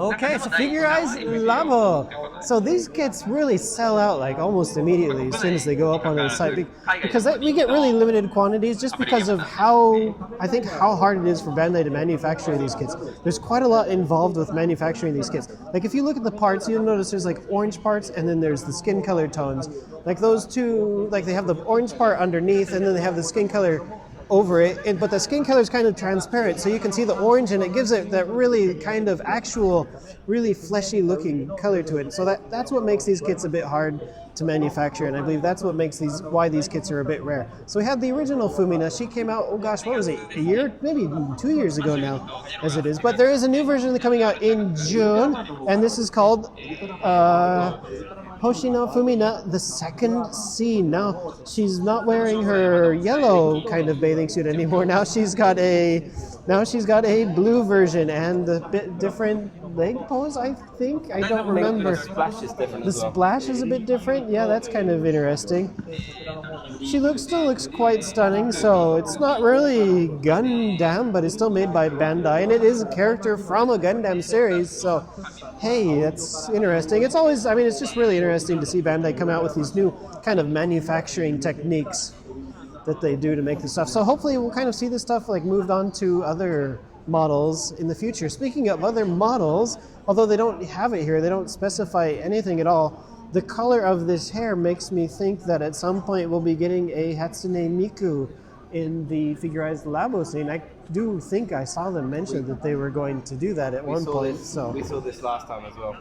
Okay, so Figureize Labo. So these kits really sell out like almost immediately as soon as they go up on the site because we get really limited quantities just because of how hard it is for Bandai to manufacture these kits. There's quite a lot involved with manufacturing these kits. Like if you look at the parts, you'll notice there's like orange parts and then there's the skin color tones. Like those two, like they have the orange part underneath and then they have the skin color over it, but the skin color is kind of transparent, so you can see the orange, and it gives it that really kind of actual, really fleshy looking color to it. So that's what makes these kits a bit hard to manufacture, and I believe that's what makes why these kits are a bit rare. So we had the original Femina. She came out, oh gosh, what was it, a year, maybe 2 years ago now, as it is. But there is a new version coming out in June, and this is called Hoshino Femina, the second scene. Now she's not wearing her yellow kind of bathing suit anymore. Now she's got a blue version and a bit different leg pose, I think. I don't remember. The splash is different. The splash is a bit different. Yeah, that's kind of interesting. She still looks quite stunning. So it's not really Gundam, but it's still made by Bandai, and it is a character from a Gundam series. So hey, that's interesting. It's always, I mean, it's just really interesting to see Bandai come out with these new kind of manufacturing techniques that they do to make this stuff. So hopefully we'll kind of see this stuff like moved on to other models in the future. Speaking of other models, although they don't have it here, they don't specify anything at all, the color of this hair makes me think that at some point we'll be getting a Hatsune Miku in the Figureize Labo scene. I do think I saw them mention that they were going to do that at one point. So we saw this last time as well.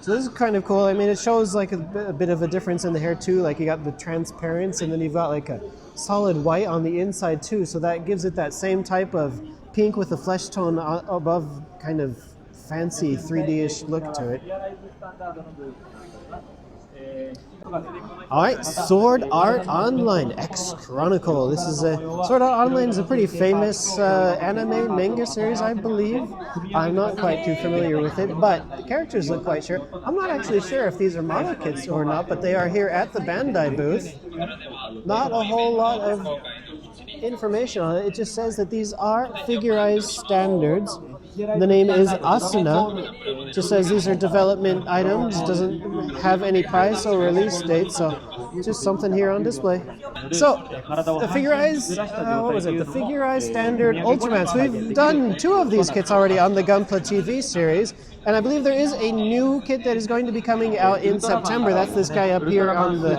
So this is kind of cool. I mean, it shows like a bit of a difference in the hair too. Like you got the transparency, and then you've got like a solid white on the inside too. So that gives it that same type of pink with the flesh tone above, kind of fancy 3D-ish look to it. Alright, Sword Art Online X Chronicle. This is Sword Art Online is a pretty famous anime manga series, I believe. I'm not quite too familiar with it, but the characters look quite sure. I'm not actually sure if these are model kits or not, but they are here at the Bandai booth. Not a whole lot of information on it. It just says that these are Figureize standards. The name is Asuna. Just says these are development items. Doesn't have any price or release date, so just something here on display. So the Figureize, what was it? The Figureize Standard Ultraman. So we've done 2 of these kits already on the Gunpla TV series. And I believe there is a new kit that is going to be coming out in September. That's this guy up here on the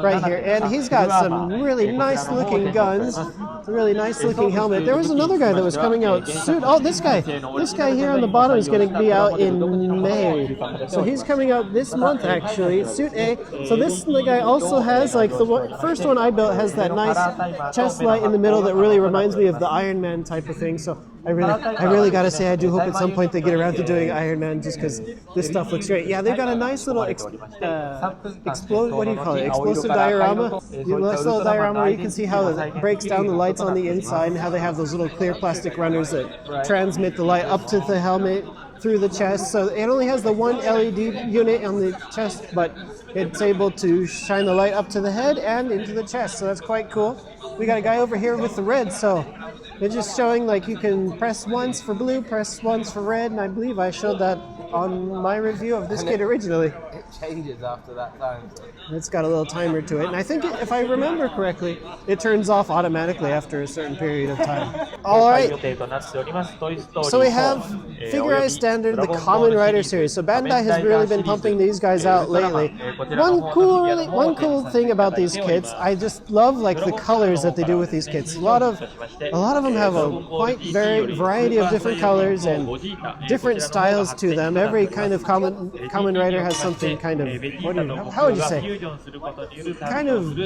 right here. And he's got some really nice looking guns, a really nice looking helmet. There was another guy that was coming out soon. Oh, this guy here on the bottom is going to be out in May. So he's coming out this month actually, Suit A. So this guy also has, like the first one I built has that nice chest light in the middle that really reminds me of the Iron Man type of thing. So I really got to say, I do hope at some point they get around to doing Iron Man, just because this stuff looks great. Yeah, they've got a nice little explosive diorama. Nice little diorama where you can see how it breaks down the lights on the inside and how they have those little clear plastic runners that transmit the light up to the helmet through the chest. So it only has the one LED unit on the chest, but it's able to shine the light up to the head and into the chest. So that's quite cool. We got a guy over here with the red, so they're just showing like you can press once for blue, press once for red, and I believe I showed that on my review of this kit originally. It changes after that time. So. It's got a little timer to it, and I think if I remember correctly, it turns off automatically after a certain period of time. Alright, so we have Figureize Standard, the Kamen Rider series. So Bandai has really been pumping these guys out lately. One cool thing about these kits, I just love like the colors that they do with these kits. A lot of them have a quite variety of different colors and different styles to them. Every kind of Kamen Rider has something kind of, how would you say? Kind of,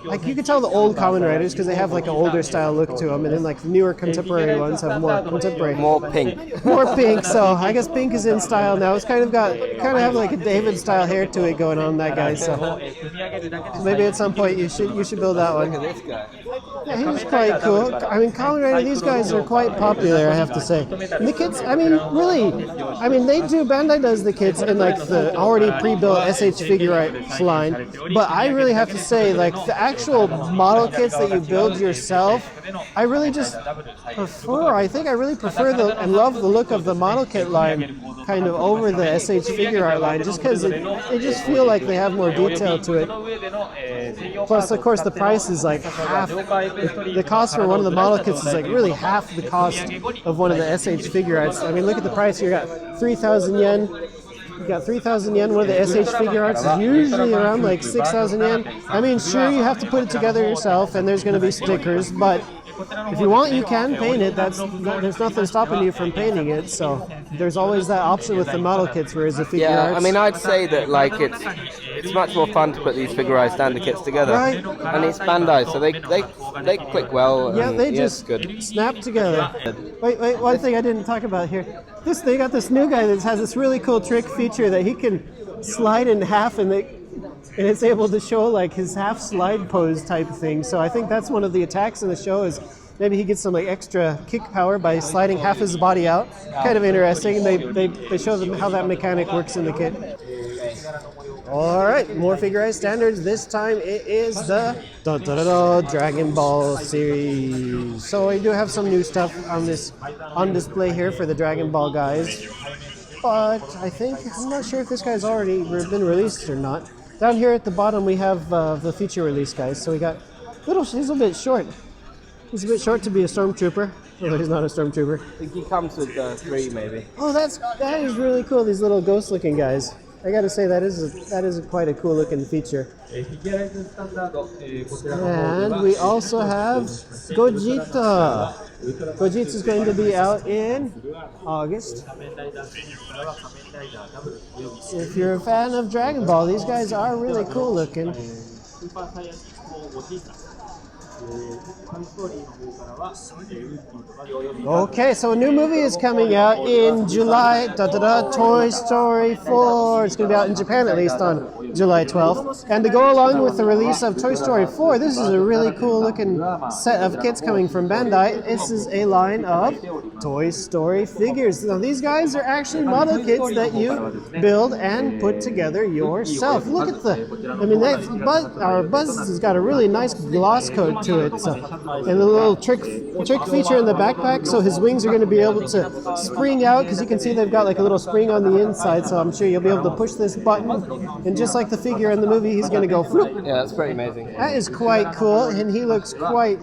like you could tell the old Kamen Riders because they have like an older style look to them, and then like newer contemporary ones have more contemporary. More pink. More pink, so I guess pink is in style now. It's kind of have like a David style hair to it going on, that guy, so maybe at some point you should build that one. Look at this guy. Yeah, he was quite cool. I mean, Kamen Rider, these guys are quite popular, I have to say. And the kits, I mean, really, I mean, Bandai does the kits in like the already pre-built SH figure arts line, but I really have to say, like, the actual model kits that you build yourself, I really just prefer, I think I really prefer and love the look of the model kit line kind of over the SH figure art line, just because they just feel like they have more detail to it. Plus, of course, the price is like half. The cost for one of the model kits is like really half the cost of one of the SH figure arts. I mean, look at the price here. You got 3,000 yen. You got 3,000 yen. One of the SH figure arts is usually around like 6,000 yen. I mean, sure, you have to put it together yourself, and there's going to be stickers, but if you want, you can paint it. There's nothing stopping you from painting it. So there's always that option with the model kits, whereas the figure arts. I mean, I'd say that like it's much more fun to put these figurized standard kits together. Right. And it's Bandai, so they click well. Yeah, they just good. snap together. Wait, one thing I didn't talk about here. They got this new guy that has this really cool trick feature that he can slide in half and it's able to show like his half slide pose type thing. So I think that's one of the attacks in the show is maybe he gets some like extra kick power by sliding half his body out. Kind of interesting. They show them how that mechanic works in the kit. All right, more figurized standards. This time it is the Dragon Ball series. So we do have some new stuff on display here for the Dragon Ball guys. But I'm not sure if this guy's already been released or not. Down here at the bottom we have the feature release guys. So we got he's a bit short. He's a bit short to be a stormtrooper. Although he's not a stormtrooper. I think he comes with 3 maybe. Oh, that is really cool. These little ghost-looking guys. I gotta say that is quite a cool looking feature. And we also have Gogeta. Gogeta is going to be out in August. If you're a fan of Dragon Ball, these guys are really cool looking. Okay, so a new movie is coming out in July. Toy Story 4. It's going to be out in Japan at least on July 12th. And to go along with the release of Toy Story 4, this is a really cool looking set of kits coming from Bandai. This is a line of Toy Story figures. Now these guys are actually model kits that you build and put together yourself. Look at our Buzz has got a really nice gloss coat to it. So, and a little trick feature in the backpack, so his wings are going to be able to spring out, because you can see they've got like a little spring on the inside, so I'm sure you'll be able to push this button, and just like the figure in the movie, he's going to go floop. Yeah, that's pretty amazing. That is quite cool, and he looks quite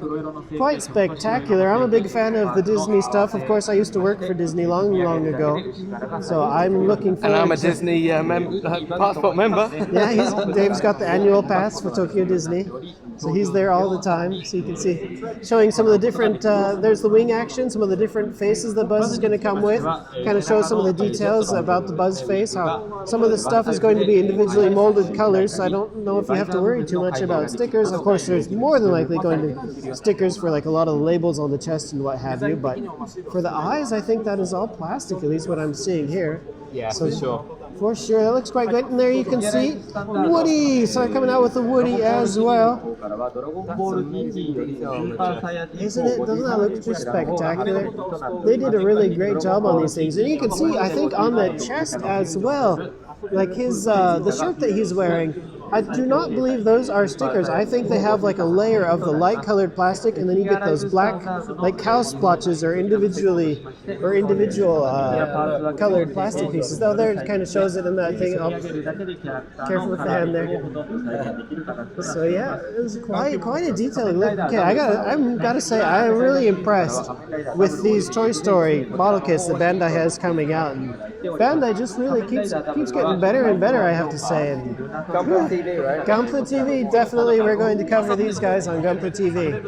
spectacular. I'm a big fan of the Disney stuff. Of course, I used to work for Disney long ago, so I'm looking forward to... And I'm a Disney passport member. Yeah, Dave's got the annual pass for Tokyo Disney, so he's there all the time, so you can see, showing some of the different, there's the wing action, some of the different faces that Buzz is going to come with, kind of shows some of the details about the Buzz face, how some of the stuff is going to be individually molded colors, so I don't know if you have to worry too much about stickers. Of course, there's more than likely going to be stickers for like a lot of the labels on the chest and what have you, but for the eyes, I think that is all plastic, at least what I'm seeing here. Yeah, so, for sure. For sure, that looks quite good. And there you can see Woody. So they're coming out with the Woody as well. Isn't it? Doesn't that look just spectacular? They did a really great job on these things. And you can see, I think, on the chest as well, like his the shirt that he's wearing. I do not believe those are stickers. I think they have like a layer of the light colored plastic, and then you get those black like cow splotches or individual colored plastic pieces. Though there it kind of shows it in that thing. Careful with the hand there. So yeah, it was quite a detailing look. Okay, I'm gotta say I'm really impressed with these Toy Story model kits that Bandai has coming out. And Bandai just really keeps getting better and better, I have to say. And Gunpla TV, right? Gunpla TV, definitely. We're going to cover these guys on Gunpla TV.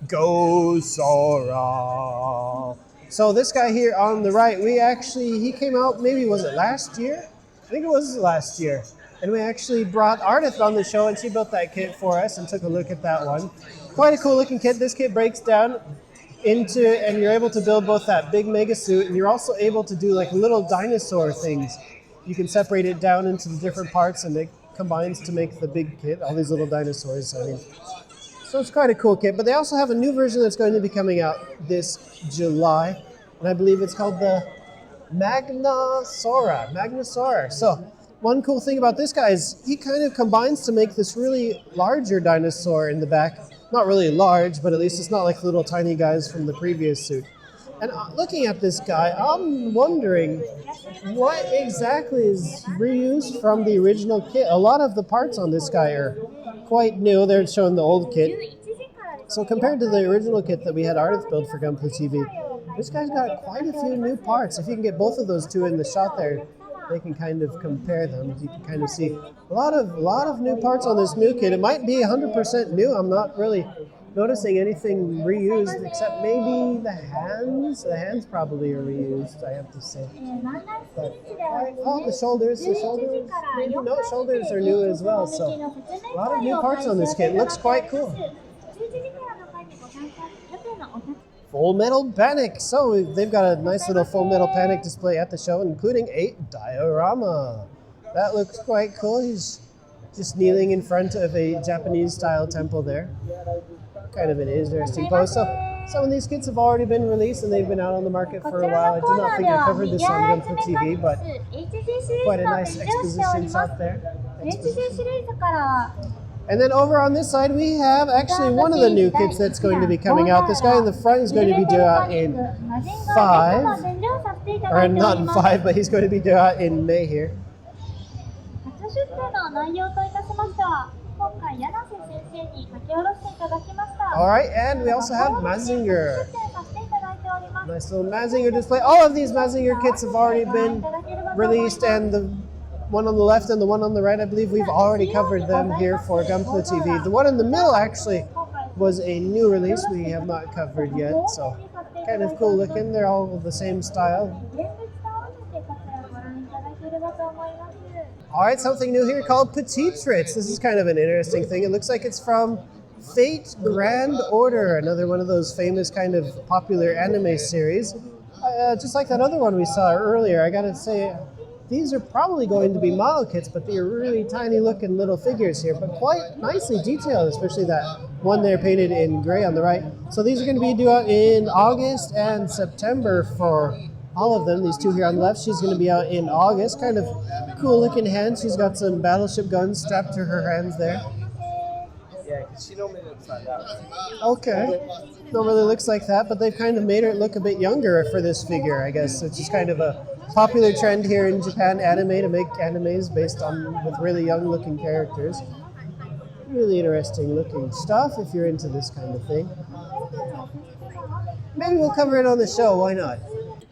Go Sora! So this guy here on the right, he came out, maybe was it last year? I think it was last year. And we actually brought Ardith on the show, and she built that kit for us and took a look at that one. Quite a cool looking kit. This kit breaks down and you're able to build both that big mega suit, and you're also able to do like little dinosaur things. You can separate it down into the different parts, and it combines to make the big kit, all these little dinosaurs. I mean, So it's quite a cool kit, but they also have a new version that's going to be coming out this July, and I believe it's called the Magnasaura. So one cool thing about this guy is he kind of combines to make this really larger dinosaur in the back. Not really large, but at least it's not like the little tiny guys from the previous suit. And looking at this guy, I'm wondering what exactly is reused from the original kit. A lot of the parts on this guy are quite new. They're showing the old kit. So compared to the original kit that we had artists build for Gunpla TV, this guy's got quite a few new parts. If you can get both of those two in the shot there, they can kind of compare them. You can kind of see a lot of new parts on this new kit. It might be 100% new. I'm not really noticing anything reused except maybe the hands. The hands probably are reused, I have to say. But, the shoulders. Shoulders are new as well. So a lot of new parts on this kit. It looks quite cool. Full Metal Panic. So they've got a nice little Full Metal Panic display at the show, including a diorama. That looks quite cool. He's just kneeling in front of a Japanese-style temple there. Kind of an interesting pose. So some of these kits have already been released and they've been out on the market for a while. I do not think I covered this on Gunpla TV, but quite a nice exposition shot there. And then over on this side, we have actually one of the new kits that's going to be coming out. This guy in the front is going to be due out in 5. Or not in 5, but he's going to be due out in May here. Alright, and we also have Mazinger. Nice little Mazinger display. All of these Mazinger kits have already been released, and the one on the left and the one on the right, I believe we've already covered them here for Gunpla TV. The one in the middle actually was a new release we have not covered yet, so kind of cool looking. They're all the same style. Alright, something new here called Petit Strips. This is kind of an interesting thing. It looks like it's from Fate Grand Order, another one of those famous kind of popular anime series. Just like that other one we saw earlier, I gotta say, these are probably going to be model kits, but they're really tiny looking little figures here, but quite nicely detailed, especially that one there painted in gray on the right. So these are going to be due out in August and September for all of them. These two here on the left, she's going to be out in August. Kind of cool looking hands. She's got some battleship guns strapped to her hands there. Yeah, because she normally looks like that. Okay. Normally looks like that, but they've kind of made her look a bit younger for this figure, I guess. It's just kind of a popular trend here in Japan anime to make animes based on with really young looking characters. Really interesting looking stuff if you're into this kind of thing. Maybe we'll cover it on the show, why not?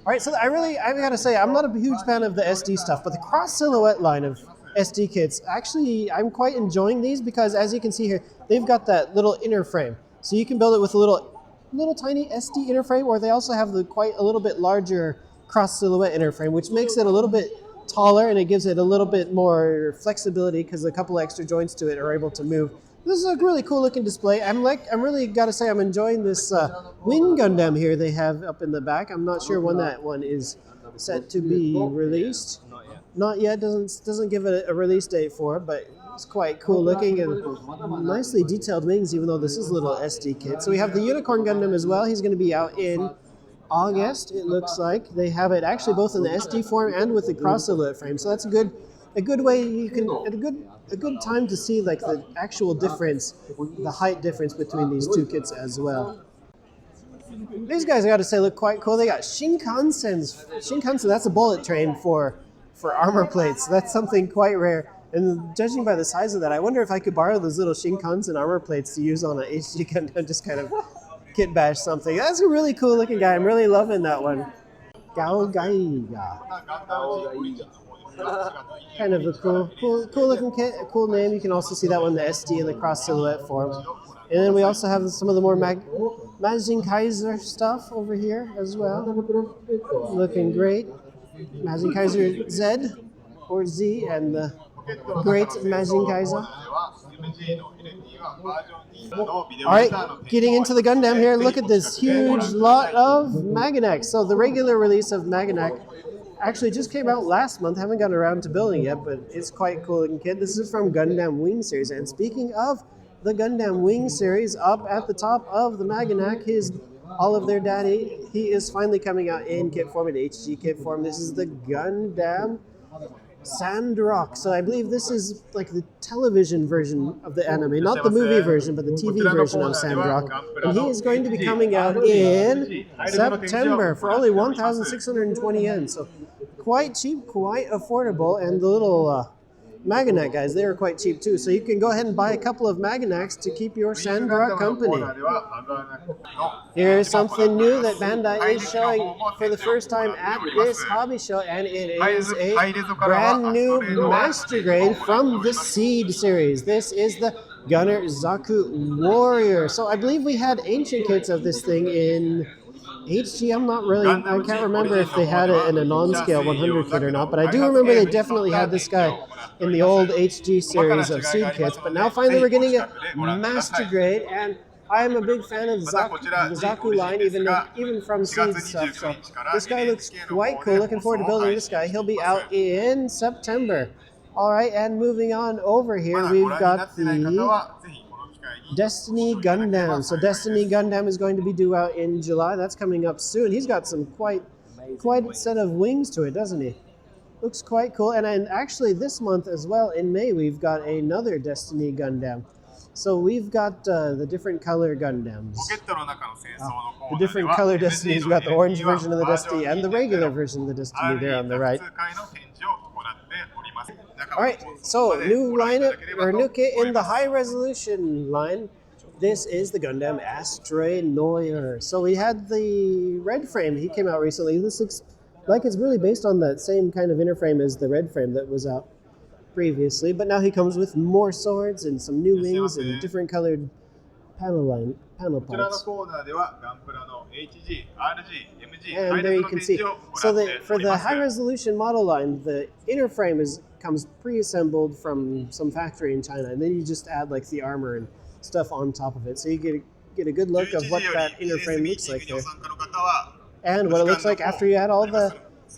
Alright, so I gotta say, I'm not a huge fan of the SD stuff, but the cross silhouette line of SD kits, actually I'm quite enjoying these because as you can see here, they've got that little inner frame. So you can build it with a little tiny SD inner frame, or they also have the quite a little bit larger cross silhouette inner frame, which makes it a little bit taller and it gives it a little bit more flexibility because a couple extra joints to it are able to move. This is a really cool looking display. I'm really gotta say I'm enjoying this Wind Gundam here they have up in the back. I'm not sure when that one is set to be released. Not yet. Doesn't give it a release date for it, but it's quite cool looking and nicely detailed wings, even though this is a little SD kit. So we have the Unicorn Gundam as well. He's going to be out in August, it looks like. They have it actually both in the SD form and with the cross silhouette frame. So that's a good way you can a good time to see like the actual difference, the height difference between these two kits as well. These guys, I got to say, look quite cool. They got Shinkansen. That's a bullet train for armor plates. That's something quite rare. And judging by the size of that, I wonder if I could borrow those little Shinkansen armor plates to use on an HG Gundam, just kind of kit bash something. That's a really cool looking guy. I'm really loving that one. Gaogaiga. Kind of a cool looking kit, a cool name. You can also see that one, the SD in the cross silhouette form. And then we also have some of the more Majin Kaiser stuff over here as well. Looking great. Majin Kaiser Z or Z and the great Majin Kaiser. Alright, getting into the Gundam here. Look at this huge lot of Maganek. So the regular release of Maganek actually just came out last month. Haven't gotten around to building yet, but it's quite cool looking kit. This is from Gundam Wing series. And speaking of the Gundam Wing series up at the top of the Maganak. All of their daddy. He is finally coming out in kit form, in HG kit form. This is the Gundam Sandrock. So I believe this is like the television version of the anime, not the movie version, but the TV version of Sandrock. And he is going to be coming out in September for only 1,620 yen. So quite cheap, quite affordable, and the little Maganak guys, they were quite cheap too. So you can go ahead and buy a couple of Maganaks to keep your Sandrock company. Here's something new that Bandai is showing for the first time at this hobby show, and it is a brand new master grade from the Seed series. This is the Gunner Zaku Warrior. So I believe we had ancient kits of this thing in HG. I can't remember if they had it in a non-scale 100 kit or not, but I do remember they definitely had this guy in the old HG series of Seed kits. But now finally we're getting a master grade, and I'm a big fan of the Zaku line, even from Seed stuff. So this guy looks quite cool. Looking forward to building this guy. He'll be out in September. All right, and moving on over here, we've got the Destiny Gundam. So Destiny Gundam is going to be due out in July. That's coming up soon. He's got some quite a set of wings to it, doesn't he? Looks quite cool. And actually this month as well, in May, we've got another Destiny Gundam. So we've got the different color Gundams. The different color Destinies. We've got the orange version of the Destiny and the regular version of the Destiny there on the right. Alright, so new lineup, or new kit in the high resolution line. This is the Gundam Astronoir. So we had the red frame, he came out recently. This looks like it's really based on that same kind of inner frame as the red frame that was out previously, but now he comes with more swords and some new wings and different colored panel parts. And there you can see, so for the high resolution model line, the inner frame comes pre-assembled from some factory in China, and then you just add like the armor and stuff on top of it, so you get a good look of what that inner frame looks like there, and what it looks like after you add all the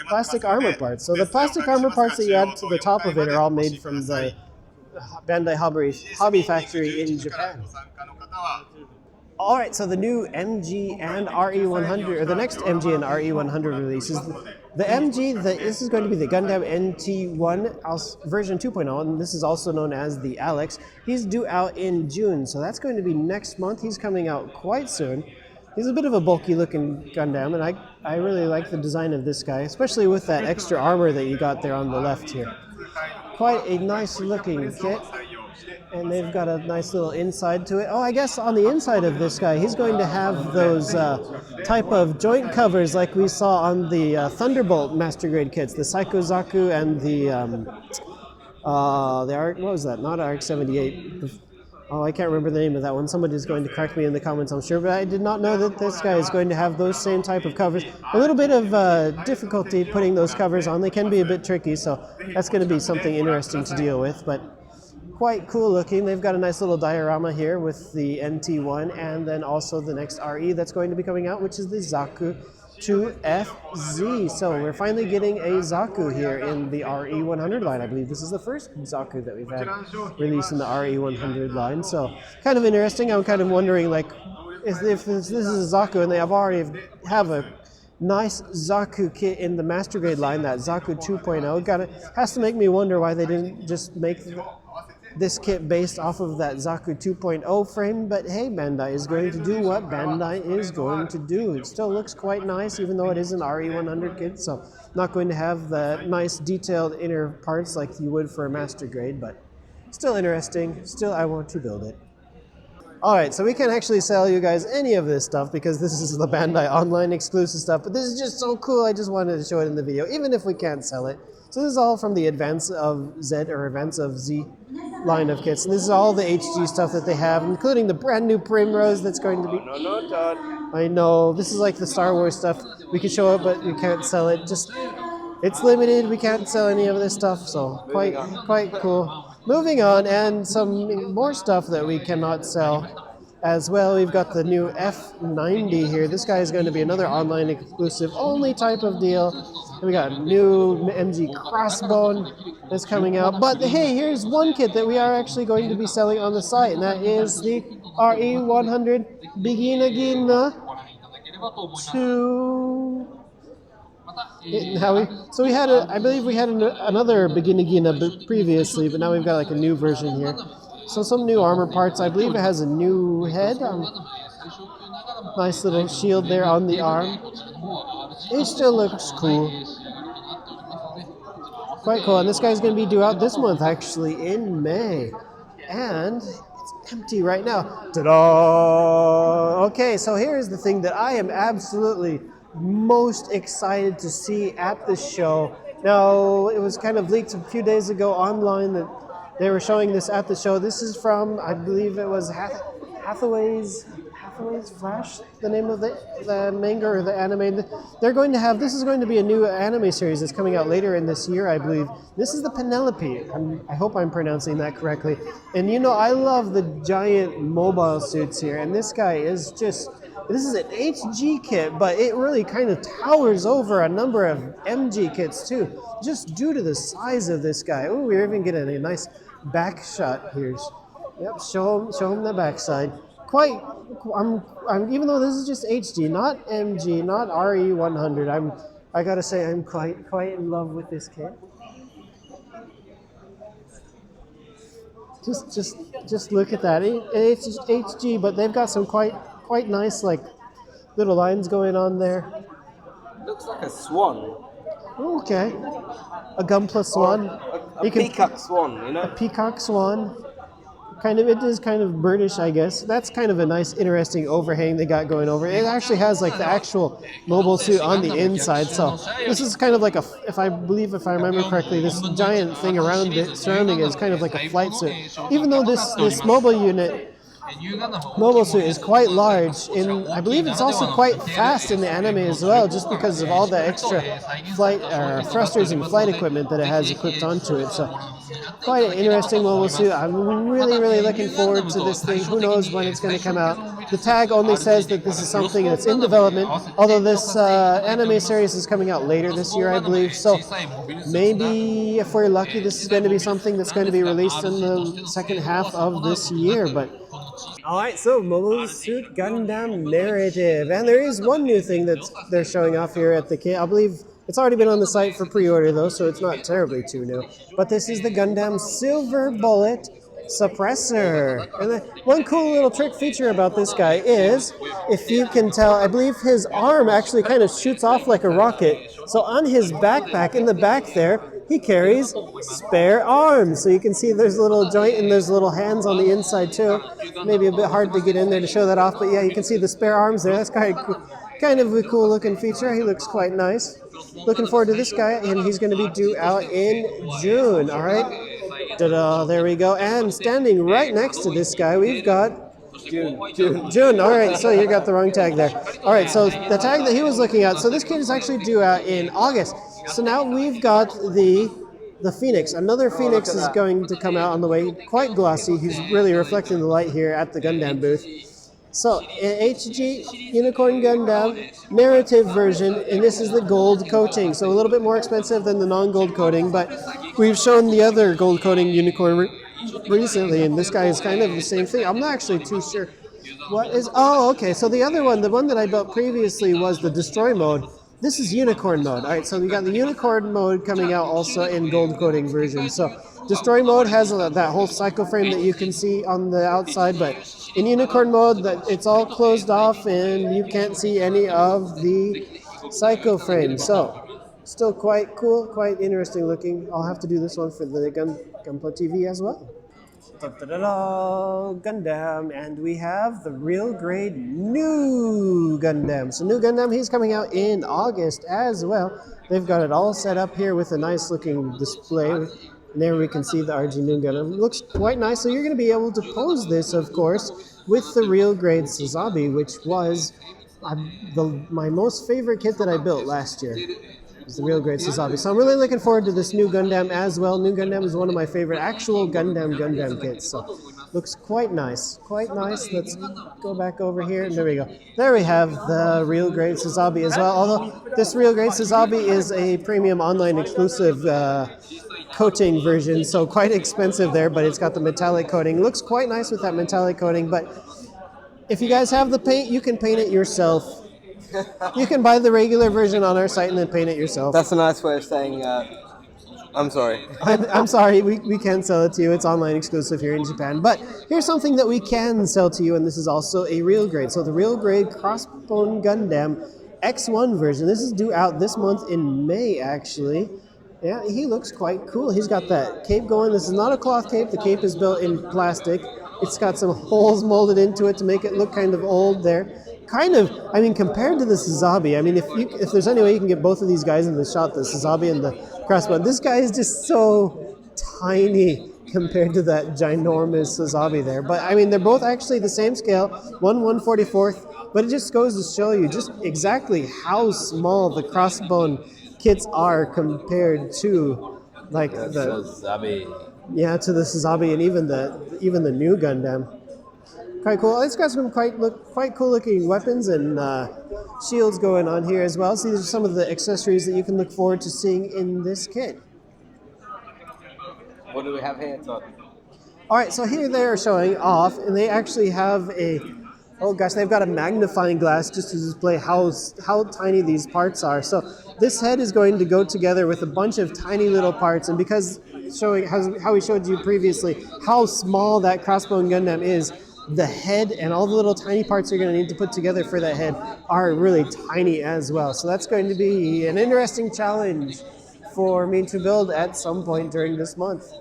plastic armor parts. So the plastic armor parts that you add to the top of it are all made from the Bandai Hobby Factory in Japan. Alright, so the new MG and RE100, or the next MG and RE100 release is the MG, this is going to be the Gundam NT1 version 2.0, and this is also known as the Alex. He's due out in June, so that's going to be next month. He's coming out quite soon. He's a bit of a bulky looking Gundam, and I really like the design of this guy, especially with that extra armor that you got there on the left here. Quite a nice looking kit. And they've got a nice little inside to it. Oh, I guess on the inside of this guy, he's going to have those type of joint covers like we saw on the Thunderbolt Master Grade kits, the Psycho Zaku and the what was that? Not RX-78. Oh, I can't remember the name of that one. Somebody's going to correct me in the comments, I'm sure, but I did not know that this guy is going to have those same type of covers. A little bit of difficulty putting those covers on. They can be a bit tricky, so that's going to be something interesting to deal with, but quite cool looking. They've got a nice little diorama here with the NT1 and then also the next RE that's going to be coming out, which is the Zaku 2FZ. So we're finally getting a Zaku here in the RE100 line. I believe this is the first Zaku that we've had released in the RE100 line. So kind of interesting. I'm kind of wondering, like, if this is a Zaku and they already have a nice Zaku kit in the Master Grade line, that Zaku 2.0, has to make me wonder why they didn't just make this kit based off of that Zaku 2.0 frame, but hey, Bandai is going to do what Bandai is going to do. It still looks quite nice, even though it is an RE100 kit, so not going to have the nice detailed inner parts like you would for a Master Grade, but still interesting. Still, I want to build it. Alright, so we can't actually sell you guys any of this stuff because this is the Bandai online exclusive stuff, but this is just so cool, I just wanted to show it in the video, even if we can't sell it. So this is all from the Advance of Z, or Advance of Z line of kits. And this is all the HG stuff that they have, including the brand new Primrose that's going to be... No, Todd. I know, this is like the Star Wars stuff. We can show it, but we can't sell it. Just, it's limited, we can't sell any of this stuff, so quite cool. Moving on, and some more stuff that we cannot sell. as well. We've got the new F90 here. This guy is going to be another online exclusive only type of deal. And we got a new MG Crossbone that's coming out. But hey, here's one kit that we are actually going to be selling on the site, and that is the RE100 Begin-Agina 2. So we had I believe we had another Begin-Agina previously, but now we've got like a new version here. So some new armor parts. I believe it has a new head. Nice little shield there on the arm. It still looks cool. Quite cool. And this guy's going to be due out this month, actually, in May. And it's empty right now. Ta-da! Okay, so here's the thing that I am absolutely most excited to see at the show. Now, it was kind of leaked a few days ago online that they were showing this at the show. This is from, I believe it was Hathaway's Flash, the name of the manga or the anime. They're going to have, this is going to be a new anime series that's coming out later in this year, I believe. This is the Penelope. I hope I'm pronouncing that correctly. And you know, I love the giant mobile suits here, and this guy is just, this is an HG kit, but it really kind of towers over a number of MG kits too, just due to the size of this guy. Oh, we're even getting a nice back shot here. Yep, show him the backside. I'm even though this is just HD, not MG, not RE100. I gotta say I'm quite in love with this kit. Just look at that. It's just HG, but they've got some quite nice like little lines going on there. Looks like a swan. Okay, a Gunpla swan. A peacock swan, you know. A peacock swan. It is kind of birdish, I guess. That's kind of a nice, interesting overhang they got going over. It actually has like the actual mobile suit on the inside. So this is kind of like if I remember correctly, this giant thing around it, surrounding it, is kind of like a flight suit. Even though this mobile suit is quite large, and I believe it's also quite fast in the anime as well, just because of all the extra flight thrusters and flight equipment that it has equipped onto it. So quite an interesting mobile suit. I'm really looking forward to this thing. Who knows when it's going to come out. The tag only says that this is something that's in development, although this anime series is coming out later this year, I believe. So maybe if we're lucky, this is going to be something that's going to be released in the second half of this year. But alright, so Mobile Suit Gundam Narrative. And there is one new thing that they're showing off here at the kit. I believe it's already been on the site for pre-order though, so it's not terribly too new. But this is the Gundam Silver Bullet Suppressor. And the one cool little trick feature about this guy is, if you can tell, I believe his arm actually kind of shoots off like a rocket. So on his backpack, in the back there, he carries spare arms. So you can see there's a little joint and there's little hands on the inside too. Maybe a bit hard to get in there to show that off, but yeah, you can see the spare arms there. That's kind of a cool looking feature. He looks quite nice. Looking forward to this guy, and he's going to be due out in June. All right. Ta-da, there we go. And standing right next to this guy, we've got June. All right, so you got the wrong tag there. All right, so the tag that he was looking at, so this kid is actually due out in August. So now we've got the Phoenix. Another Phoenix is going to come out on the way. Quite glossy. He's really reflecting the light here at the Gundam booth. So, HG Unicorn Gundam narrative version, and this is the gold coating. So a little bit more expensive than the non-gold coating, but we've shown the other gold coating Unicorn recently, and this guy is kind of the same thing. I'm not actually too sure what is. Oh, okay. So the other one, the one that I built previously, was the Destroy mode. This is Unicorn mode. All right, so we got the Unicorn mode coming out also in gold coating version. So Destroy mode has that whole cycle frame that you can see on the outside, but in Unicorn mode, it's all closed off and you can't see any of the cycle frame. So still quite cool, quite interesting looking. I'll have to do this one for the Gunpla TV as well. Da-da-da-da, Gundam, and we have the real grade new Gundam. So new Gundam, he's coming out in August as well. They've got it all set up here with a nice looking display. And there we can see the RG new Gundam. Looks quite nice. So you're going to be able to pose this, of course, with the real grade Sazabi, which was my most favorite kit that I built last year. It's the real grade Sazabi. So I'm really looking forward to this new Gundam as well. New Gundam is one of my favorite actual Gundam kits. So Looks quite nice, quite nice. Let's go back over here, and there we go. There we have the real grade Suzabi as well, although this real grade Suzabi is a premium online exclusive coating version, so quite expensive there, but it's got the metallic coating. Looks quite nice with that metallic coating, but if you guys have the paint, you can paint it yourself. You can buy the regular version on our site and then paint it yourself. That's a nice way of saying, I'm sorry. I'm sorry, we can't sell it to you. It's online exclusive here in Japan. But here's something that we can sell to you, and this is also a real grade. So the real grade Crossbone Gundam X1 version. This is due out this month in May, actually. Yeah, he looks quite cool. He's got that cape going. This is not a cloth cape. The cape is built in plastic. It's got some holes molded into it to make it look kind of old there. Kind of, I mean, compared to the Suzabi, I mean, if there's any way you can get both of these guys in the shot, the Suzabi and the Crossbone, this guy is just so tiny compared to that ginormous Suzabi there. But, I mean, they're both actually the same scale, 1/144th, but it just goes to show you just exactly how small the Crossbone kits are compared to, like, the Suzabi. Yeah, to the Suzabi and even the new Gundam. Quite cool. It's got some quite cool looking weapons and shields going on here as well. So these are some of the accessories that you can look forward to seeing in this kit. What do we have here, Todd? All right, so here they are showing off, and they actually have they've got a magnifying glass just to display how tiny these parts are. So this head is going to go together with a bunch of tiny little parts, and because showing how we showed you previously how small that Crossbone Gundam is, the head and all the little tiny parts you're going to need to put together for that head are really tiny as well. So that's going to be an interesting challenge for me to build at some point during this month.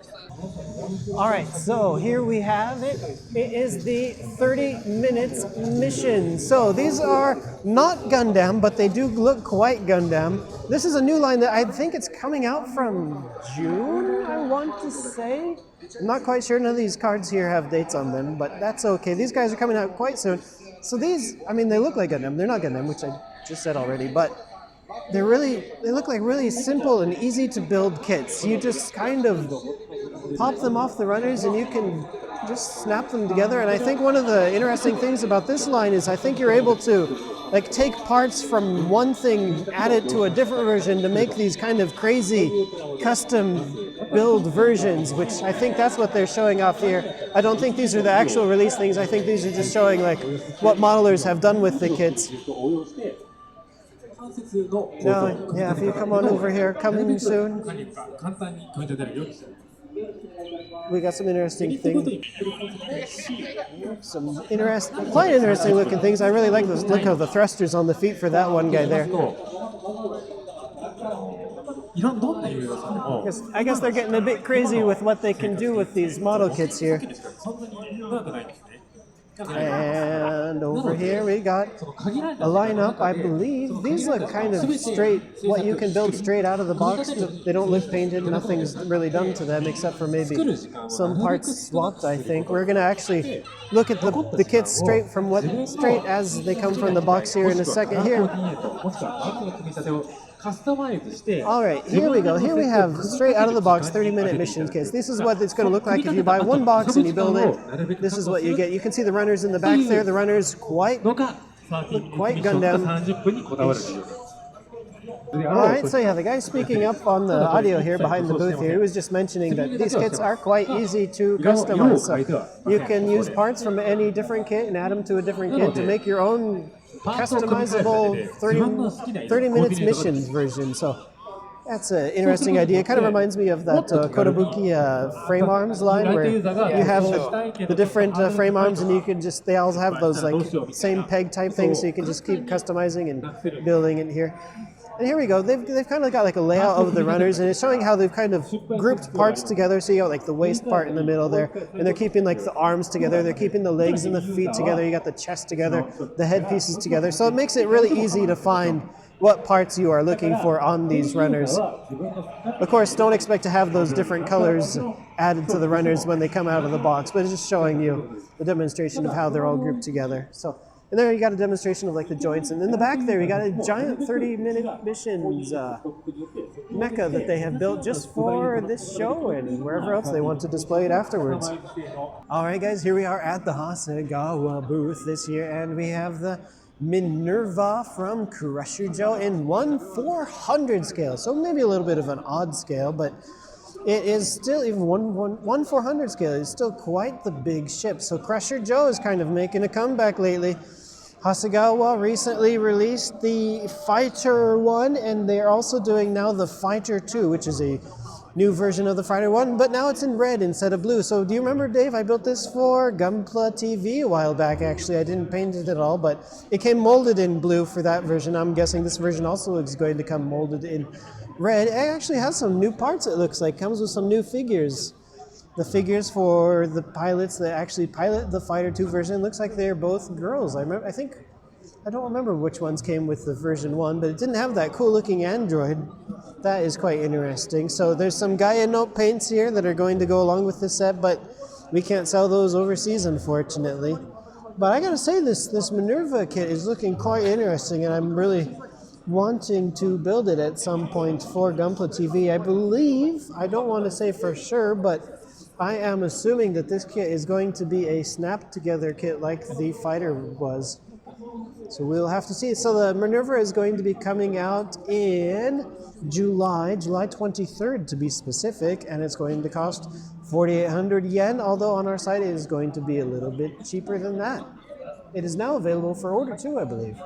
All right, so here we have it. It is the 30 minutes mission. So these are not Gundam, but they do look quite Gundam. This is a new line that I think it's coming out from June, I want to say. I'm not quite sure. None of these cards here have dates on them, but that's okay. These guys are coming out quite soon. So these, I mean, they look like Gundam. They're not Gundam, which I just said already, but they look like really simple and easy to build kits. You just kind of pop them off the runners and you can just snap them together. And I think one of the interesting things about this line is I think you're able to like take parts from one thing, add it to a different version to make these kind of crazy custom build versions, which I think that's what they're showing off here. I don't think these are the actual release things. I think these are just showing like what modelers have done with the kits. Now, yeah, if you come on over here, coming soon. We got some interesting things. Quite interesting looking things. I really like the look of the thrusters on the feet for that one guy there. I guess they're getting a bit crazy with what they can do with these model kits here. And over here we got a lineup, I believe. These look kind of straight, what you can build straight out of the box. They don't look painted, nothing's really done to them except for maybe some parts swapped, I think. We're going to actually look at the kits straight as they come from the box here in a second here. All right, here we go. Here we have straight out of the box 30-minute mission kits. This is what it's going to look like if you buy one box and you build it. This is what you get. You can see the runners in the back there. The runners quite Gundam. All right, so yeah, the guy speaking up on the audio here behind the booth here, he was just mentioning that these kits are quite easy to customize. So you can use parts from any different kit and add them to a different kit to make your own customizable 30 minutes missions version. So that's an interesting idea. It kind of reminds me of that Kotobukiya frame arms line where you have the different frame arms and you can just, they all have those like same peg type things, so you can just keep customizing and building it here. And here we go. They've kind of got like a layout of the runners, and it's showing how they've kind of grouped parts together. So you got like the waist part in the middle there, and they're keeping like the arms together. They're keeping the legs and the feet together. You got the chest together, the head pieces together. So it makes it really easy to find what parts you are looking for on these runners. Of course, don't expect to have those different colors added to the runners when they come out of the box, but it's just showing you the demonstration of how they're all grouped together. So And there you got a demonstration of like the joints, and in the back there you got a giant 30-minute missions mecha that they have built just for this show and wherever else they want to display it afterwards. All right, guys, here we are at the Hasegawa booth this year, and we have the Minerva from Crusher Joe in 1/400 scale, so maybe a little bit of an odd scale, but it is still, even 1/400 scale is still quite the big ship. So Crusher Joe is kind of making a comeback lately. Hasegawa recently released the Fighter 1, and they're also doing now the Fighter 2, which is a new version of the Fighter 1, but now it's in red instead of blue. So do you remember, Dave, I built this for Gunpla TV a while back, actually. I didn't paint it at all, but it came molded in blue for that version. I'm guessing this version also is going to come molded in red. It actually has some new parts, it looks like. Comes with some new figures. The figures for the pilots that actually pilot the Fighter 2 version, looks like they're both girls. I don't remember which ones came with the version 1, but it didn't have that cool looking android. That is quite interesting. So there's some Gaia Note paints here that are going to go along with this set, but we can't sell those overseas, unfortunately. But I gotta say, this Minerva kit is looking quite interesting, and I'm really wanting to build it at some point for Gunpla TV. I believe, I don't want to say for sure, but I am assuming that this kit is going to be a snap-together kit like the Fighter was. So we'll have to see. So the Minerva is going to be coming out in July 23rd to be specific, and it's going to cost 4,800 yen, although on our site it is going to be a little bit cheaper than that. It is now available for order too, I believe.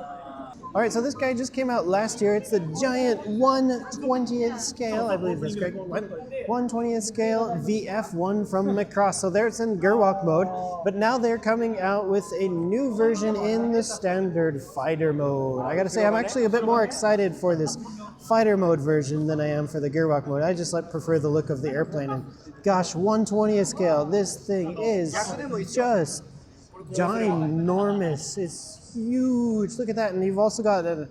All right, so this guy just came out last year. It's the giant 1/20th scale, I believe that's correct. 1/20th scale VF1 from Macross. So there it's in Gerwalk mode, but now they're coming out with a new version in the standard fighter mode. I gotta say, I'm actually a bit more excited for this fighter mode version than I am for the Gerwalk mode. I just prefer the look of the airplane. And gosh, 1/20th scale, this thing is just ginormous. It's huge. Look at that. And you've also got an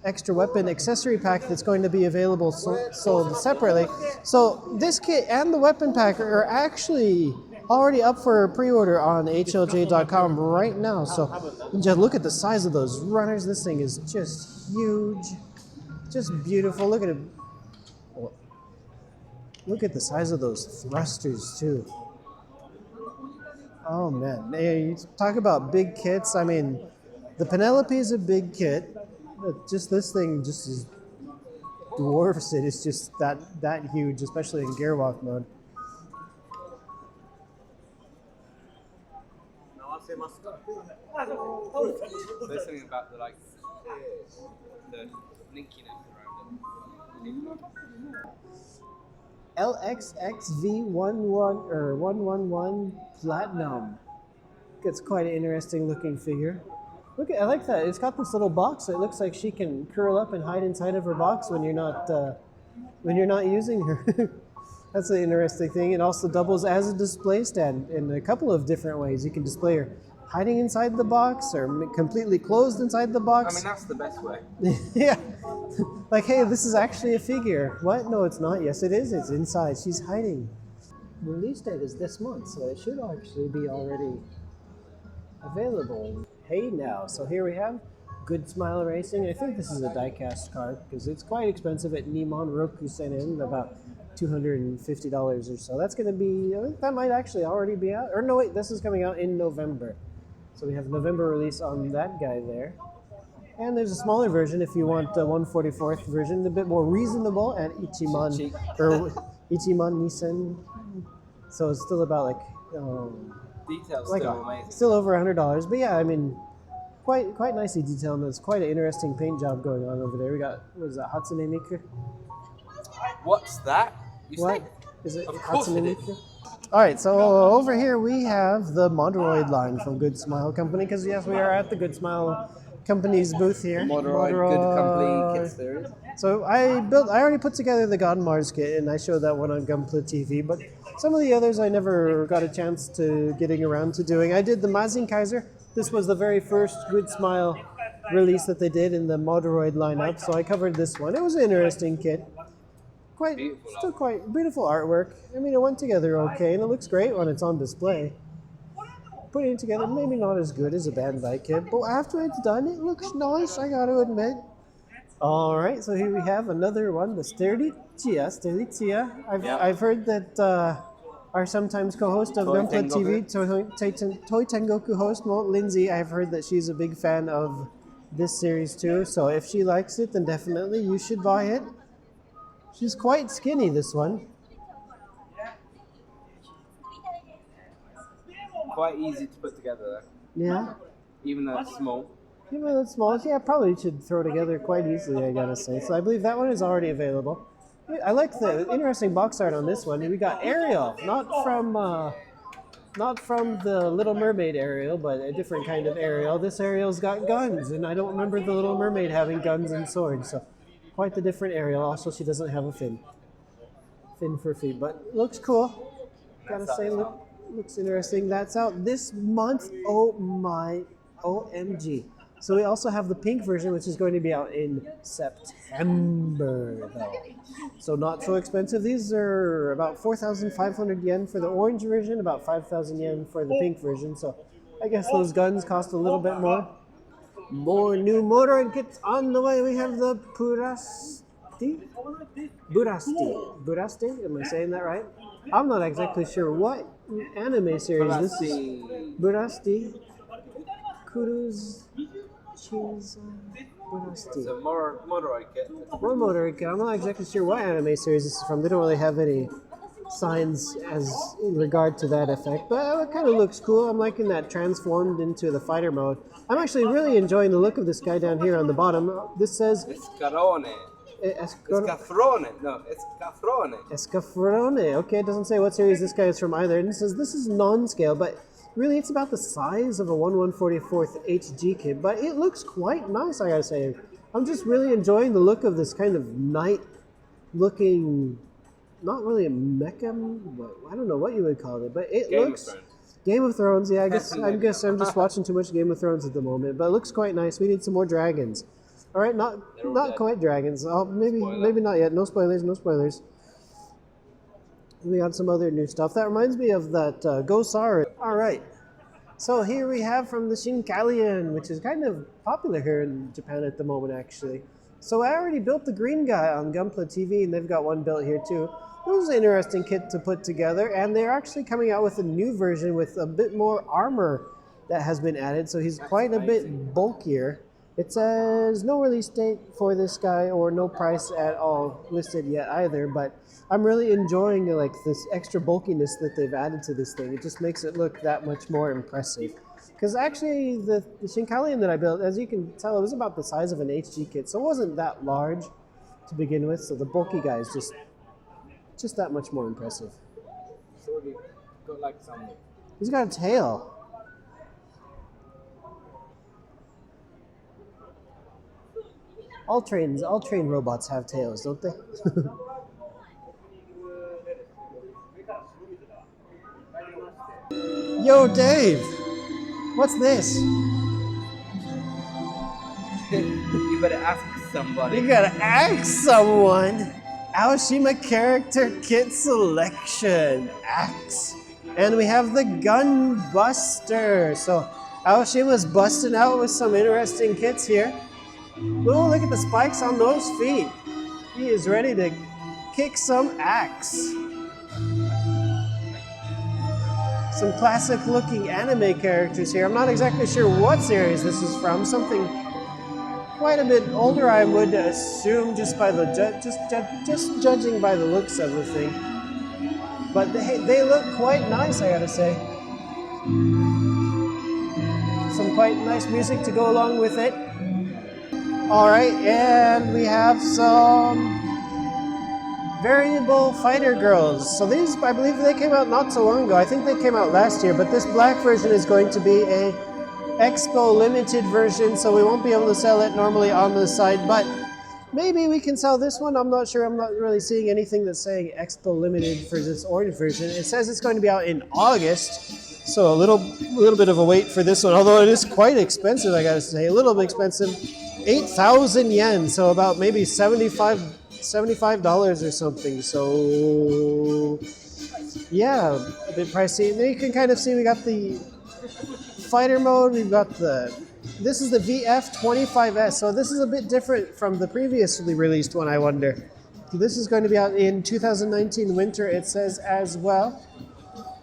extra weapon accessory pack that's going to be available sold separately. So this kit and the weapon pack are actually already up for pre-order on HLJ.com right now. So just look at the size of those runners. This thing is just huge. Just beautiful. Look at it. Look at the size of those thrusters too. Oh man. You talk about big kits. I mean, the Penelope is a big kit, but just this thing just is dwarfs it. It's just that huge, especially in Gerwalk mode. There's something about the linkiness around it. LXXV11 or 111 Platinum. It's quite an interesting looking figure. Look, I like that. It's got this little box. It looks like she can curl up and hide inside of her box when you're not using her. That's an interesting thing. It also doubles as a display stand in a couple of different ways. You can display her hiding inside the box or completely closed inside the box. I mean, that's the best way. Yeah. Like, hey, this is actually a figure. What? No, it's not. Yes, it is. It's inside. She's hiding. Release date is this month, so it should actually be already available. Hey now. So here we have Good Smile Racing. I think this is a die-cast card because it's quite expensive at Nihon Rokusenin, about $250 or so. That's going to be, I think that might actually already be out. Or no, wait, this is coming out in November. So we have November release on that guy there. And there's a smaller version if you want the 1/44th version, a bit more reasonable at Ichiman or Ichiman Nissan. So it's still about like Details like still amazing. Still over $100. But yeah, I mean, quite nicely detailed. And there's quite an interesting paint job going on over there. We got, what is that, Hatsune Miku? What's that? What? Is it Of course Hatsune it Miku? All right, so over here we have the MODEROID line from Good Smile Company, because yes, we are at the Good Smile Company's booth here. MODEROID Good Company kit series. So I already put together the God Mars kit, and I showed that one on Gunpla TV, but some of the others I never got a chance to getting around to doing. I did the Mazin Kaiser. This was the very first Good Smile release that they did in the MODEROID lineup, so I covered this one. It was an interesting kit. Still quite beautiful artwork. I mean, it went together okay, and it looks great when it's on display. putting it together, maybe not as good as a Bandai kit, but after it's done, it looks nice, I gotta admit. Alright, so here we have another one, the Delizia. I've heard that our sometimes co-host of Gunpla TV, Toy Tengoku host, Lindsay, I've heard that she's a big fan of this series too, so if she likes it, then definitely you should buy it. She's quite skinny, this one. Quite easy to put together, though. Yeah. Even though it's small. Even though it's small, yeah, probably should throw together quite easly, I gotta say. So I believe that one is already available. I like the interesting box art on this one. We got Ariel, not from the Little Mermaid Ariel, but a different kind of Ariel. This Ariel's got guns, and I don't remember the Little Mermaid having guns and swords, so quite the different Ariel. Also, she doesn't have a fin for feet, but looks cool. Gotta say, looks interesting. That's out this month. Oh my, OMG. So we also have the pink version, which is going to be out in September, though. So not so expensive. These are about 4,500 yen for the orange version, about 5,000 yen for the pink version. So I guess those guns cost a little bit more. More new MODEROID kits on the way. We have the Buddhist? Am I saying that right? I'm not exactly sure what anime series this is. Buddhist? Kuruz? It's a MODEROID kit. One MODEROID kit. I'm not exactly sure what anime series this is from. They don't really have any signs as in regard to that effect, but it kind of looks cool. I'm liking that transformed into the fighter mode. I'm actually really enjoying the look of this guy down here on the bottom. This says Escaflowne. Escaflowne. No, Escaflowne. Escaflowne. Okay, it doesn't say what series this guy is from either. And it says this is non-scale, but really it's about the size of a 1/144th HG kit. But it looks quite nice, I gotta say. I'm just really enjoying the look of this kind of knight-looking, not really a mecha, I don't know what you would call it, but it looks... Game of Thrones, yeah, I guess I'm just watching too much Game of Thrones at the moment, but it looks quite nice. We need some more dragons. All right, not quite dragons. Oh, maybe not yet. No spoilers, no spoilers. We got some other new stuff. That reminds me of that Gosar. All right, so here we have from the Shinkalian, which is kind of popular here in Japan at the moment, actually. So I already built the green guy on Gunpla TV, and they've got one built here too. It was an interesting kit to put together, and they're actually coming out with a new version with a bit more armor that has been added, so he's quite a bit bulkier. It says no release date for this guy or no price at all listed yet either, but I'm really enjoying like this extra bulkiness that they've added to this thing. It just makes it look that much more impressive. Because actually the Shinkalian that I built, as you can tell, it was about the size of an HG kit, so it wasn't that large to begin with, so the bulky guy is just that much more impressive. He's got a tail. All train robots have tails, don't they? Yo, Dave! What's this? You better ask somebody. You gotta ask someone! Aoshima character kit selection. Axe. And we have the Gun Buster. So Aoshima's busting out with some interesting kits here. Oh, look at the spikes on those feet. He is ready to kick some axe. Some classic looking anime characters here. I'm not exactly sure what series this is from. Something quite a bit older, I would assume, just by the just judging by the looks of the thing. But they look quite nice, I gotta say. Some quite nice music to go along with it. All right, and we have some variable fighter girls. So these, I believe they came out not so long ago. I think they came out last year, but this black version is going to be a Expo limited version, so we won't be able to sell it normally on the site, but maybe we can sell this one. I'm not sure. I'm not really seeing anything that's saying Expo limited for this orange version. It says it's going to be out in August, so a little bit of a wait for this one, although it is quite expensive, I gotta say. A little bit expensive. 8,000 yen, so about maybe $75 or something. So yeah, a bit pricey. And there you can kind of see we got the fighter mode. We've got this is the VF25S. So this is a bit different from the previously released one, I wonder. This is going to be out in 2019 winter, it says as well.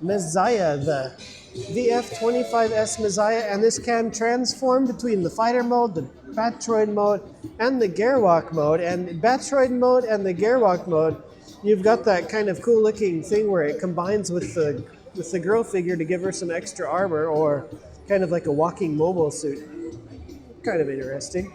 Messiah, the VF25S Messiah, and this can transform between the fighter mode, the Batroid mode, and the Gerwalk mode. And Batroid mode and the Gerwalk mode, you've got that kind of cool looking thing where it combines with the girl figure to give her some extra armor, or kind of like a walking mobile suit. Kind of interesting.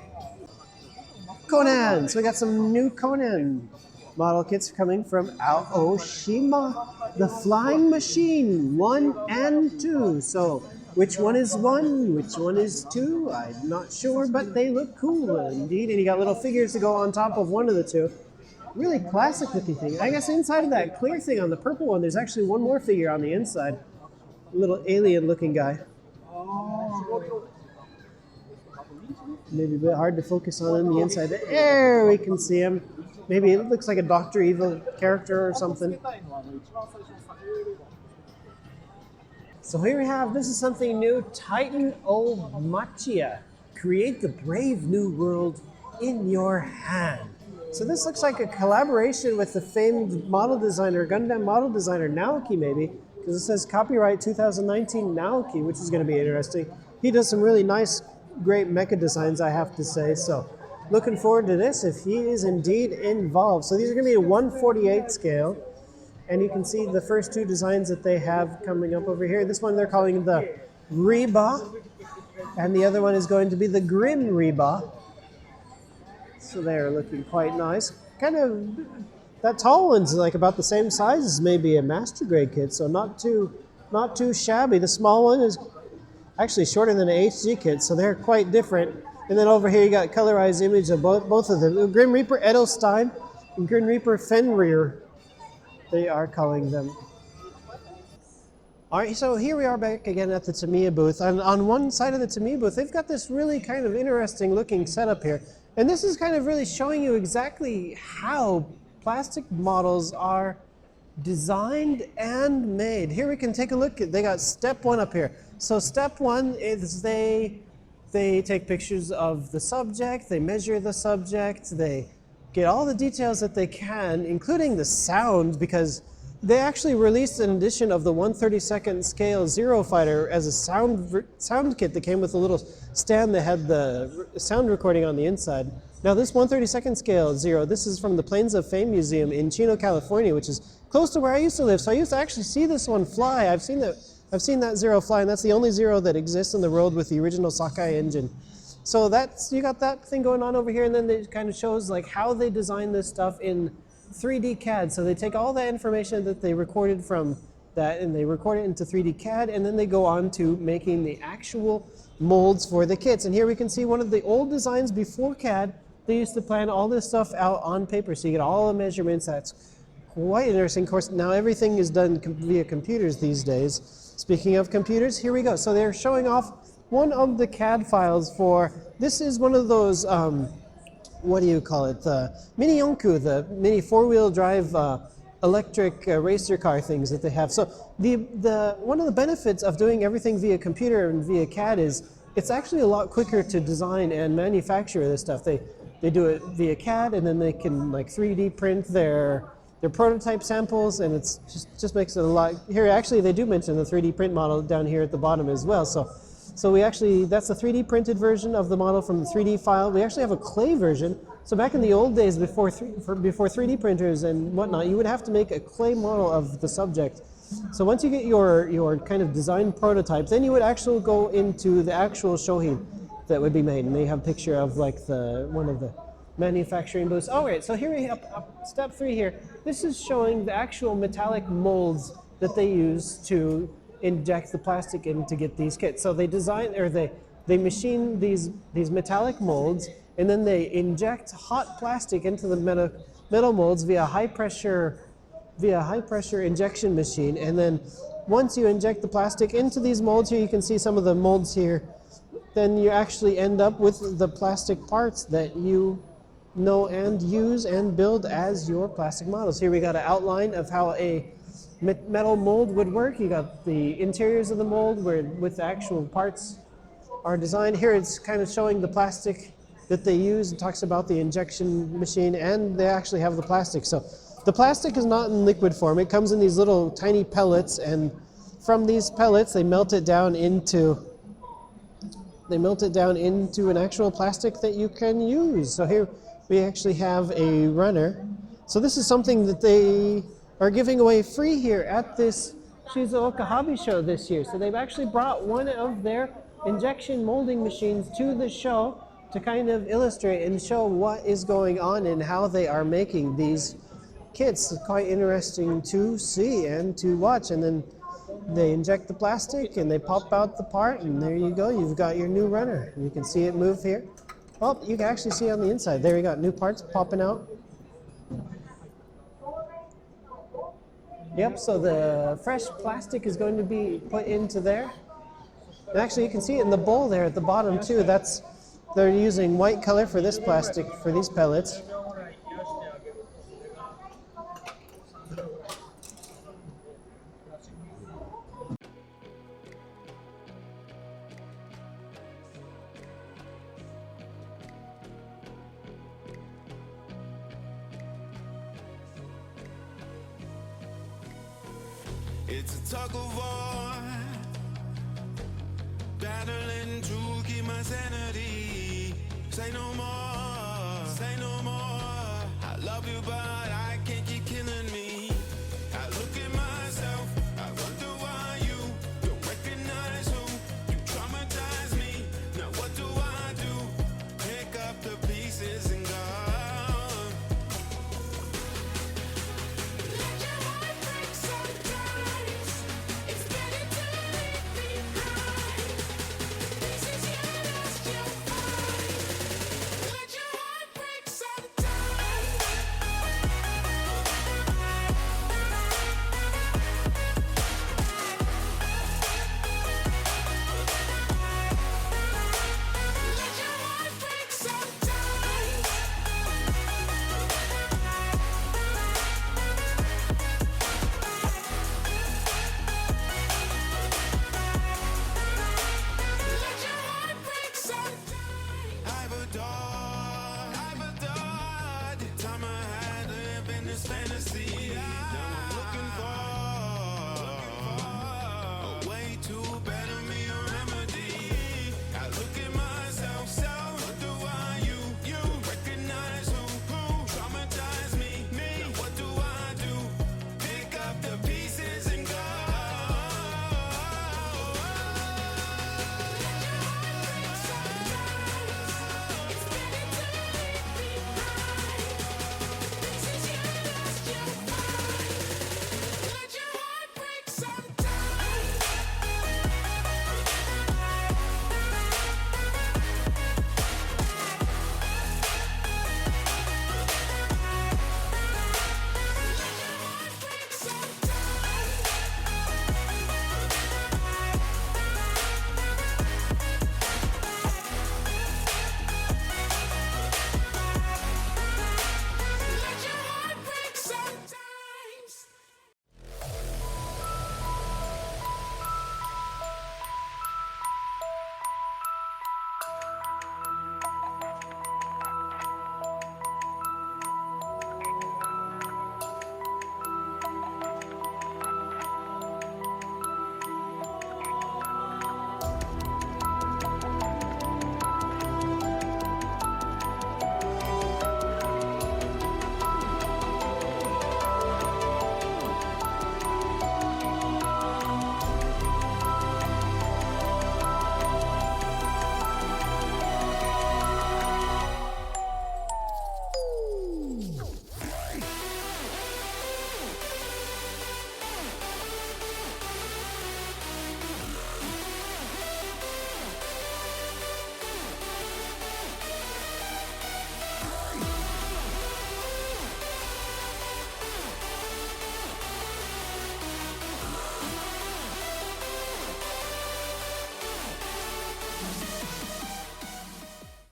Conan! So we got some new Conan model kits coming from Aoshima. The Flying Machine 1 and 2. So which one is 1? Which one is 2? I'm not sure, but they look cool indeed. And you got little figures to go on top of one of the two. Really classic looking thing. I guess inside of that clear thing on the purple one, there's actually one more figure on the inside. A little alien looking guy. Maybe a bit hard to focus on the inside. There we can see him. Maybe it looks like a Dr. Evil character or something. So here we have, this is something new, Titanomachia. Create the brave new world in your hand. So this looks like a collaboration with the famed model designer, Gundam model designer Naoki maybe, because it says copyright 2019 Naoki, which is going to be interesting. He does some really nice, great mecha designs, I have to say, so looking forward to this if he is indeed involved. So these are going to be a 1/48 scale, and you can see the first two designs that they have coming up over here. This one they're calling the Reba, and the other one is going to be the Grim Reba. So they're looking quite nice. Kind of, that tall one's like about the same size as maybe a master grade kit, so not too shabby. The small one is actually shorter than an HG kit, so they're quite different. And then over here you got colorized image of both of them. Grim Reaper Edelstein and Grim Reaper Fenrir, they are calling them. All right, so here we are back again at the Tamiya booth. And on one side of the Tamiya booth, they've got this really kind of interesting looking setup here. And this is kind of really showing you exactly how plastic models are designed and made. Here we can take a look. They got step 1 up here. So step 1 is they take pictures of the subject, they measure the subject, they get all the details that they can, including the sound, because they actually released an edition of the 1/32 scale Zero Fighter as a sound kit that came with a little stand that had the sound recording on the inside. Now this 1/32 scale Zero, this is from the Plains of Fame Museum in Chino, California, which is close to where I used to live. So I used to actually see this one fly. I've seen that Zero fly, and that's the only Zero that exists in the world with the original Sakai engine. So you got that thing going on over here, and then it kind of shows like how they design this stuff in 3D CAD. So they take all that information that they recorded from that and they record it into 3D CAD, and then they go on to making the actual molds for the kits. And here we can see one of the old designs before CAD. They used to plan all this stuff out on paper, so you get all the measurements. That's quite interesting. Of course, now everything is done via computers these days. Speaking of computers, here we go. So they're showing off one of the CAD files for, this is one of those, what do you call it? The mini Yonku, the mini 4-wheel drive electric racer car things that they have. So one of the benefits of doing everything via computer and via CAD is it's actually a lot quicker to design and manufacture this stuff. They do it via CAD, and then they can like 3D print their prototype samples, and it's just makes it a lot. Here actually they do mention the 3D print model down here at the bottom as well. So we actually, that's a 3D printed version of the model from the 3D file. We actually have a clay version. So back in the old days before 3D printers and whatnot, you would have to make a clay model of the subject. So once you get your kind of design prototype, then you would actually go into the actual shohin that would be made. And they have a picture of like one of the manufacturing booths. All right, so here we have step 3 here. This is showing the actual metallic molds that they use to inject the plastic in to get these kits. So they design, or they machine these metallic molds, and then they inject hot plastic into the metal molds via high pressure injection machine. And then once you inject the plastic into these molds here, you can see some of the molds here, then you actually end up with the plastic parts that you know and use and build as your plastic models. Here we got an outline of how a metal mold would work. You got the interiors of the mold where with the actual parts are designed. Here it's kind of showing the plastic that they use. It talks about the injection machine, and they actually have the plastic. So the plastic is not in liquid form. It comes in these little tiny pellets, and from these pellets they melt it down into an actual plastic that you can use. So here we actually have a runner. So this is something that they are giving away free here at this Shizuoka Hobby Show this year. So they've actually brought one of their injection molding machines to the show to kind of illustrate and show what is going on and how they are making these kits. It's quite interesting to see and to watch. And then they inject the plastic and they pop out the part, and there you go. You've got your new runner. You can see it move here. Oh, you can actually see on the inside. There you got new parts popping out. Yep, so the fresh plastic is going to be put into there. And actually you can see it in the bowl there at the bottom too. They're using white color for this plastic, for these pellets. It's a tug of war, battling to keep my sanity. Say no more, I love you, but I